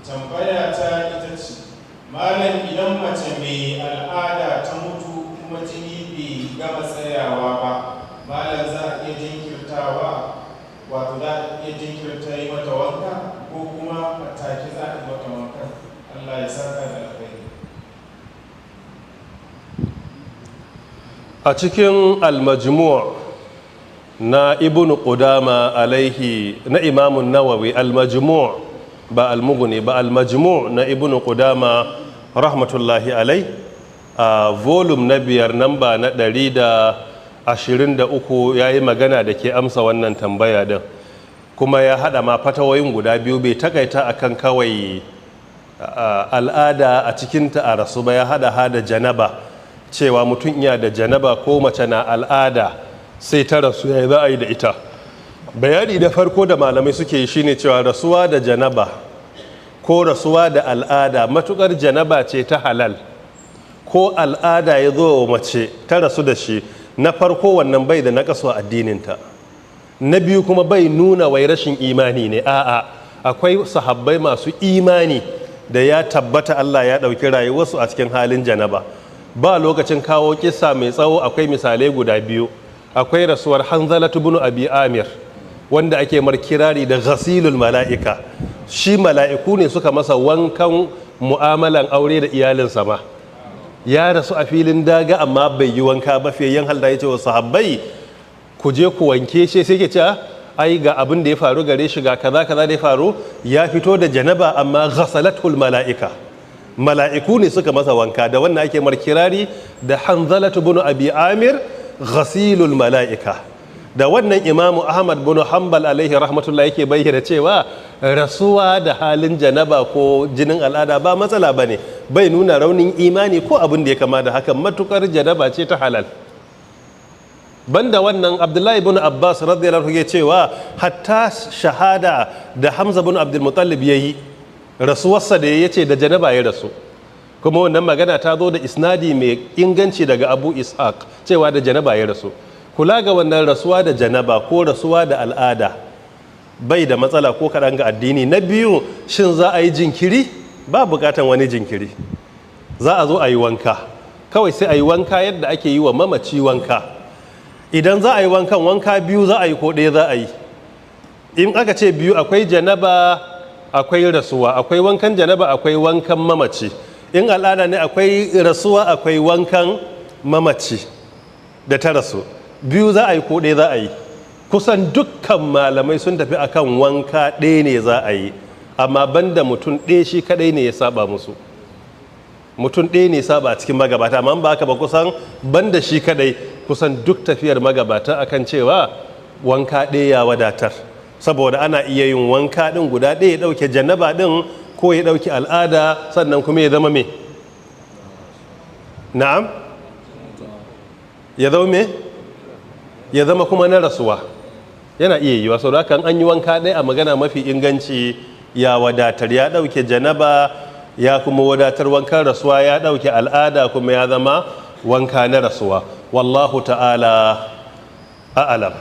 tambaya ta ita ce, malam idan mace mai al'ada ta mutu kuma jini bai gama tsayawa ba, malam za a iya jinkirtawa, wato za a iya jinkirta yi mata wanka ko kuma a take za a yi mata wanka? Allah ya saka da alkhairi. A cikin al-majmu' na ibn qudama alaihi na imamun nawawi, al-majmu' ba al-mughni ba, al-majmu' na ibn qudama rahmatullahi alai, a volume na 5 namba na 123 ya yi magana da ke amsa wannan tambaya din, kuma ya hada ma fatawoyin guda biyu, bai takaita akan kawai al'ada a cikinta a rasu ba, ya hada janaba, cewa mutum iya da janaba ko mace na al'ada sai ta rasu, ya za a yi da ita. Bayani da farko da malamai suke yi shine cewa rasuwa da janaba ko rasuwa da al'ada, matukar janaba ce ta halal ko al'ada ya zo wa mace ta rasu da shi, na farko wannan bai da naƙasu a addininta, na biyu kuma bai nuna wai rashin imani ne, a'a akwai sahabbai masu imani da ya tabbata Allah ya ɗauki rayuwarsu a cikin halin janaba. Ba lokacin kawo kissa mai tsawo, akwai misalai guda biyu. Akwai rasuwar Hanzalatu bin Abi Amir wanda ake markirari da ghasilul mala'ika, shi mala'iku ne suka masa wankan mu'amalan aure da iyalinsa ma. Ya rasu a filin daga amma bai yi wanka ba, fiye yan halda ya ce wa sahabbai ku je ku wanke shi, sai ke ce ai ga abin da ya faru gare shi, ga kaza da ya faru, ya fito da janaba amma ghasalatul mala'ika, mala'iku ne suka masa wanka. Da wannan ake markirari da Hanzalatu bin Abi Amir ghasilul mala'ika. Da wannan Imamu Ahmad bin Hanbal alaihi rahmatullah yake bayyana cewa rasuwa da halin janaba ko jinin al'ada ba matsala bane, bai nuna raunin imani ko abin da ya kama da hakan, matukar janaba ce ta halal. Banda wannan, Abdullahi bin Abbas radiyallahu anhu ya cewa hatta shahada da Hamza bin Abdul Muttalib yayi, rasuwarsa da ya ce da janaba ya rasu, kuma wannan magana ta zo da isnadi mai inganci daga Abu Ishaq cewa da janaba ya rasu. Kula ga wannan rasuwa da janaba ko rasuwa da al'ada bai da matsala ko kaɗan ga addini. Na biyu, shin za a yi jinkiri? Ba bukatan wani jinkiri, za a zo a yi wanka, kawai sai a yi wanka yadda ake yi wa mamaci wanka. Idan za a yi wankan, wanka biyu za a yi ko ɗaya za a yi? In aka ce biyu, akwai janaba akwai rasuwa, akwai wankan janaba akwai wankan mamaci. In al'ada ne akwai rasuwa akwai wankan mamaci da ta rasu. Biyu za a yi ko ɗaya za a yi? Kusan dukkan malamai sun tafi akan wanka ɗaya ne za a yi, amma banda mutum ɗaya shi kaɗai ne ya saba musu. Mutum ɗaya ne ya saba a cikin magabata, amma ba haka ba kusan banda shi kaɗai kusan duk tafiyar magabata akan cewa wanka ɗaya ya wadatar, saboda ana iya yin wanka ɗin guda ɗaya ya ɗauke janaba ɗin ko ya ɗauki al'ada sannan kuma ya zama me? Na'am? Ya zama me? Ya zama kuma na rasuwa. Yana iya yiwa, sau da kan an yi wanka ɗaya a magana mafi inganci ya wadatar, ya ɗauke janaba ya kuma wadatar, wankan rasuwa ya ɗauke al'ada kuma ya zama wanka na rasuwa. Wallahu ta'ala a'alam.